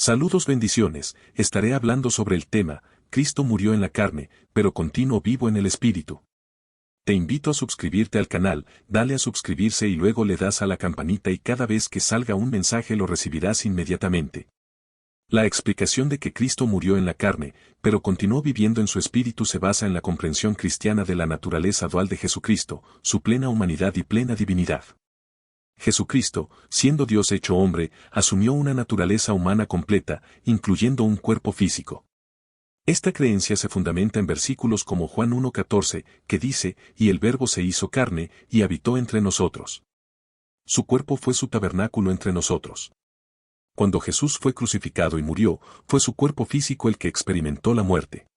Saludos, bendiciones. Estaré hablando sobre el tema, Cristo murió en la carne, pero continuó vivo en el espíritu. Te invito a suscribirte al canal, dale a suscribirse y luego le das a la campanita y cada vez que salga un mensaje lo recibirás inmediatamente. La explicación de que Cristo murió en la carne, pero continuó viviendo en su espíritu se basa en la comprensión cristiana de la naturaleza dual de Jesucristo, su plena humanidad y plena divinidad. Jesucristo, siendo Dios hecho hombre, asumió una naturaleza humana completa, incluyendo un cuerpo físico. Esta creencia se fundamenta en versículos como Juan 1:14, que dice, y el Verbo se hizo carne, y habitó entre nosotros. Su cuerpo fue su tabernáculo entre nosotros. Cuando Jesús fue crucificado y murió, fue su cuerpo físico el que experimentó la muerte.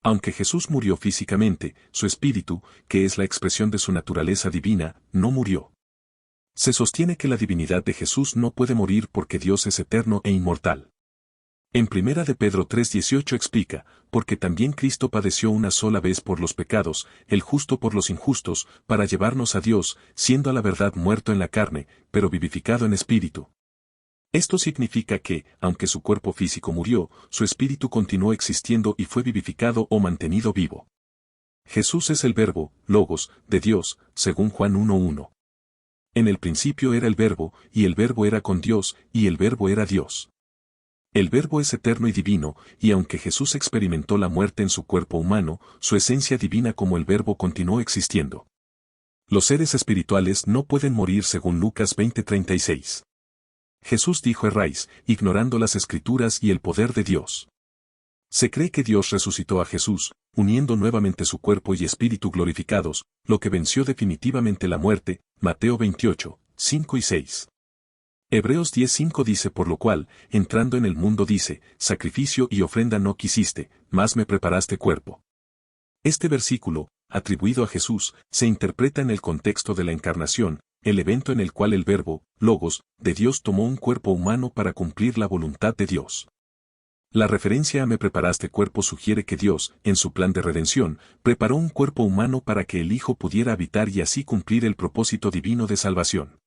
Aunque Jesús murió físicamente, su espíritu, que es la expresión de su naturaleza divina, no murió. Se sostiene que la divinidad de Jesús no puede morir porque Dios es eterno e inmortal. En 1 de Pedro 3:18 explica, porque también Cristo padeció una sola vez por los pecados, el justo por los injustos, para llevarnos a Dios, siendo a la verdad muerto en la carne, pero vivificado en espíritu. Esto significa que, aunque su cuerpo físico murió, su espíritu continuó existiendo y fue vivificado o mantenido vivo. Jesús es el Verbo, Logos, de Dios, según Juan 1:1. En el principio era el Verbo, y el Verbo era con Dios, y el Verbo era Dios. El Verbo es eterno y divino, y aunque Jesús experimentó la muerte en su cuerpo humano, su esencia divina como el Verbo continuó existiendo. Los seres espirituales no pueden morir según Lucas 20:36. Jesús dijo: erráis, ignorando las Escrituras y el poder de Dios. Se cree que Dios resucitó a Jesús, uniendo nuevamente su cuerpo y espíritu glorificados, lo que venció definitivamente la muerte, Mateo 28:5 y 6. Hebreos 10:5 dice: por lo cual, entrando en el mundo dice, sacrificio y ofrenda no quisiste, mas me preparaste cuerpo. Este versículo, atribuido a Jesús, se interpreta en el contexto de la encarnación, el evento en el cual el Verbo, Logos, de Dios tomó un cuerpo humano para cumplir la voluntad de Dios. La referencia a me preparaste cuerpo sugiere que Dios, en su plan de redención, preparó un cuerpo humano para que el Hijo pudiera habitar y así cumplir el propósito divino de salvación.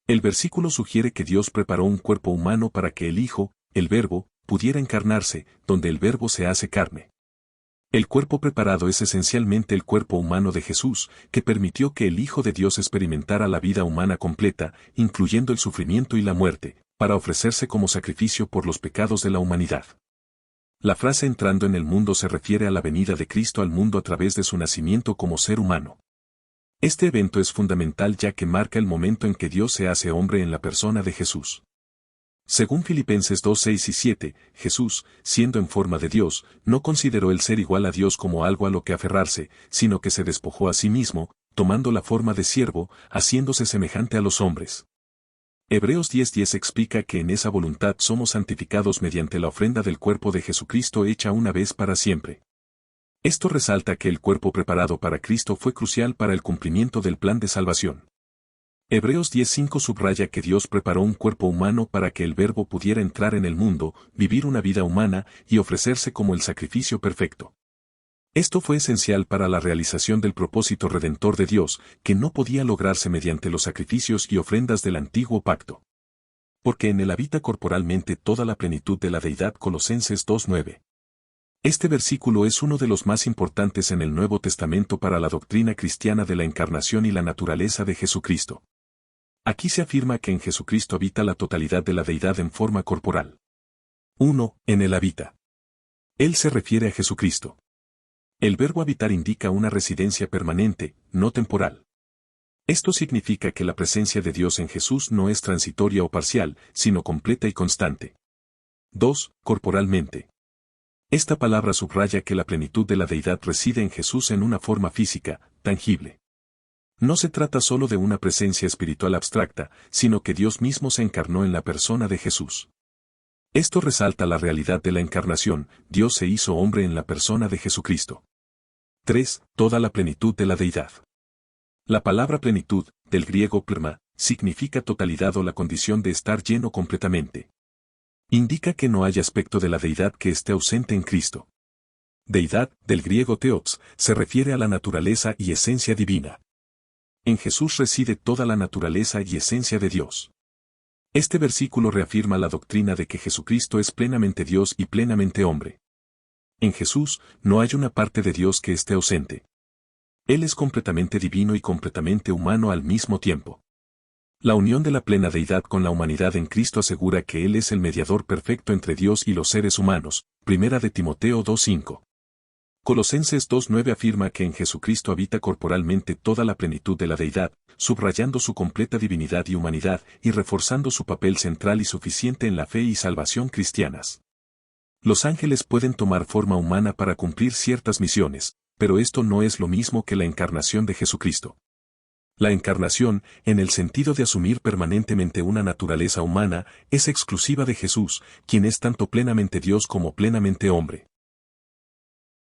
El versículo sugiere que Dios preparó un cuerpo humano para que el Hijo, el Verbo, pudiera encarnarse, donde el Verbo se hace carne. El cuerpo preparado es esencialmente el cuerpo humano de Jesús, que permitió que el Hijo de Dios experimentara la vida humana completa, incluyendo el sufrimiento y la muerte, para ofrecerse como sacrificio por los pecados de la humanidad. La frase entrando en el mundo se refiere a la venida de Cristo al mundo a través de su nacimiento como ser humano. Este evento es fundamental ya que marca el momento en que Dios se hace hombre en la persona de Jesús. Según Filipenses 2:6 y 7, Jesús, siendo en forma de Dios, no consideró el ser igual a Dios como algo a lo que aferrarse, sino que se despojó a sí mismo, tomando la forma de siervo, haciéndose semejante a los hombres. Hebreos 10:10 explica que en esa voluntad somos santificados mediante la ofrenda del cuerpo de Jesucristo hecha una vez para siempre. Esto resalta que el cuerpo preparado para Cristo fue crucial para el cumplimiento del plan de salvación. Hebreos 10:5 subraya que Dios preparó un cuerpo humano para que el Verbo pudiera entrar en el mundo, vivir una vida humana y ofrecerse como el sacrificio perfecto. Esto fue esencial para la realización del propósito redentor de Dios, que no podía lograrse mediante los sacrificios y ofrendas del antiguo pacto. Porque en él habita corporalmente toda la plenitud de la deidad. Colosenses 2:9. Este versículo es uno de los más importantes en el Nuevo Testamento para la doctrina cristiana de la encarnación y la naturaleza de Jesucristo. Aquí se afirma que en Jesucristo habita la totalidad de la deidad en forma corporal. 1. En él habita. Él se refiere a Jesucristo. El verbo habitar indica una residencia permanente, no temporal. Esto significa que la presencia de Dios en Jesús no es transitoria o parcial, sino completa y constante. 2. Corporalmente. Esta palabra subraya que la plenitud de la deidad reside en Jesús en una forma física, tangible. No se trata solo de una presencia espiritual abstracta, sino que Dios mismo se encarnó en la persona de Jesús. Esto resalta la realidad de la encarnación, Dios se hizo hombre en la persona de Jesucristo. 3. Toda la plenitud de la deidad. La palabra plenitud, del griego plerma, significa totalidad o la condición de estar lleno completamente. Indica que no hay aspecto de la deidad que esté ausente en Cristo. Deidad, del griego theos, se refiere a la naturaleza y esencia divina. En Jesús reside toda la naturaleza y esencia de Dios. Este versículo reafirma la doctrina de que Jesucristo es plenamente Dios y plenamente hombre. En Jesús no hay una parte de Dios que esté ausente. Él es completamente divino y completamente humano al mismo tiempo. La unión de la plena deidad con la humanidad en Cristo asegura que Él es el mediador perfecto entre Dios y los seres humanos. Primera de Timoteo 2:5. Colosenses 2:9 afirma que en Jesucristo habita corporalmente toda la plenitud de la deidad, subrayando su completa divinidad y humanidad y reforzando su papel central y suficiente en la fe y salvación cristianas. Los ángeles pueden tomar forma humana para cumplir ciertas misiones, pero esto no es lo mismo que la encarnación de Jesucristo. La encarnación, en el sentido de asumir permanentemente una naturaleza humana, es exclusiva de Jesús, quien es tanto plenamente Dios como plenamente hombre.